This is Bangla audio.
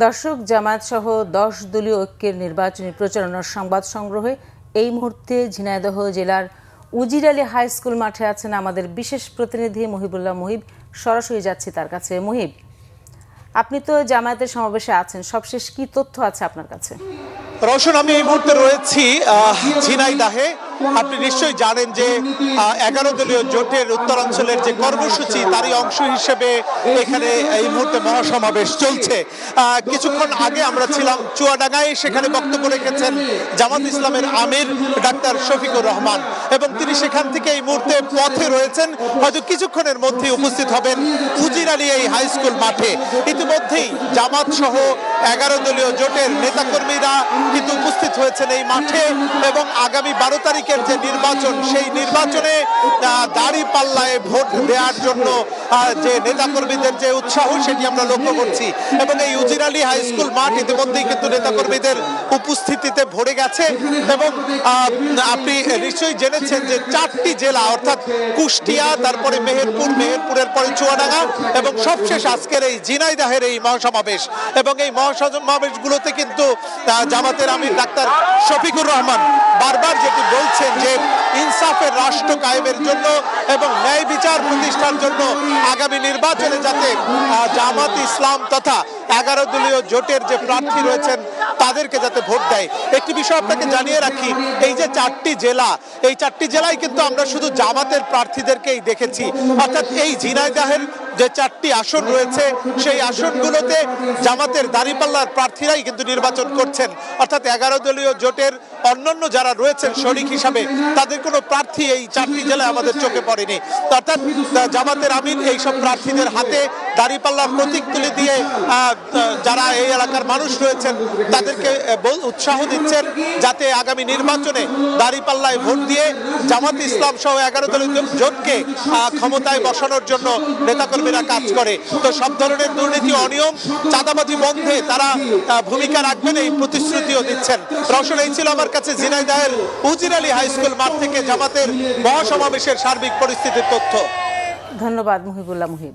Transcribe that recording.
দর্শক, জামায়াত সহ 10 দলীয় ঐক্যের নির্বাচনী প্রচারণার সংবাদ সংগ্রহে এই মুহূর্তে ঝিনাইদহ জেলার উজির আলী হাই স্কুল মাঠে আছেন আমাদের বিশেষ প্রতিনিধি মুহিবুল্লাহ মুহিব। সরাসরি যাচ্ছি তার কাছে। মুহিব, আপনি তো জামায়াতের সমাবেশে আছেন, সবশেষ কি তথ্য আছে আপনার কাছে? রওশন, আমি এই মুহূর্তে রয়েছি ঝিনাইদহে। আপনি নিশ্চয়ই জানেন যে 11 দলীয় জোটের উত্তরাঞ্চলের যে কর্মসূচি তারই অংশ হিসেবে এখানে এই মুহূর্তে মহাসমাবেশ চলছে। কিছুক্ষণ আগে আমরা ছিলাম চুয়াডাঙ্গায়, সেখানে বক্তব্য রেখেছেন জামাত ইসলামের আমির ডাক্তার শফিকুর রহমান, এবং তিনি সেখান থেকে এই মুহূর্তে পথে রয়েছেন। হয়তো কিছুক্ষণের মধ্যে উপস্থিত হবেন উজির আলী এই হাই স্কুল মাঠে। ইতিমধ্যেই জামাত সহ 11 দলীয় জোটের নেতাকর্মীরা কিন্তু উপস্থিত হয়েছেন এই মাঠে, এবং আগামী 12 তারিখের যে নির্বাচন, সেই নির্বাচনে দাঁড়িপাল্লায় ভোট দেওয়ার জন্য যে নেতাকর্মীদের যে উৎসাহ সেটি আমরা লক্ষ্য করছি। এবং এই উজির আলী হাই স্কুল মাঠ ইতিমধ্যেই কিন্তু নেতাকর্মীদের উপস্থিতিতে ভরে গেছে। এবং আপনি নিশ্চয়ই জেনেছেন যে 4টি জেলা অর্থাৎ কুষ্টিয়া, তারপরে মেহেরপুরের পরে চুয়াডাঙ্গা, এবং সবশেষ আজকের এই ঝিনাইদহের এই মহাসমাবেশ। এবং এই মহাসমাবেশগুলোতে কিন্তু জামাতের আমির ডাক্তার শফিকুর রহমান বারবার যেটি বলছেন যে ইনসাফের রাষ্ট্র কায়েমের জন্য এবং ন্যায় বিচার প্রতিষ্ঠার জন্য আগামী নির্বাচনে যাতে জামাত ইসলাম তথা 11 দলীয় জোটের যে প্রার্থী রয়েছেন তাদেরকে যাতে ভোট দেয়। একটি বিষয় আপনাকে জানিয়ে রাখি, এই যে 4টি জেলা, এই 4টি জেলায় কিন্তু আমরা শুধু জামাতের প্রার্থীদেরকেই দেখেছি। অর্থাৎ এই ঝিনাইদহের যে 4টি আসন রয়েছে সেই আসনগুলোতে জামাতের দাঁড়িপাল্লার প্রার্থীরাই কিন্তু নির্বাচন করছেন। অর্থাৎ 11 দলীয় জোটের অন্যান্য যারা রয়েছেন শরিক হিসাবে তাদের কোনো প্রার্থী এই 4টি জেলায় আমাদের চোখে পড়েনি। অর্থাৎ জামাতের আমির এইসব প্রার্থীদের হাতে দাঁড়িপাল্লার প্রতীক তুলে দিয়ে যারা এই এলাকার মানুষ রয়েছেন তাদেরকে উৎসাহ দিচ্ছেন যাতে আগামী নির্বাচনে দাঁড়িপাল্লায় ভোট দিয়ে জামাত ইসলাম সহ 11 দলীয় জোটকে ক্ষমতায় বসানোর জন্য নেতাকর্মীরা কাজ করে। তো সব ধরনের দুর্নীতি, অনিয়ম, চাঁদাবাজি বন্ধে তারা ভূমিকা রাখবেন এই প্রতিশ্রুতিও দিচ্ছেন। রওশন, এই ছিল আমার কাছে ঝিনাইদহের উজির আলী হাই স্কুল মাঠ থেকে জামাতের মহাসমাবেশের সার্বিক পরিস্থিতির তথ্য। ধন্যবাদ মুহিবুল্লাহ মুহিব।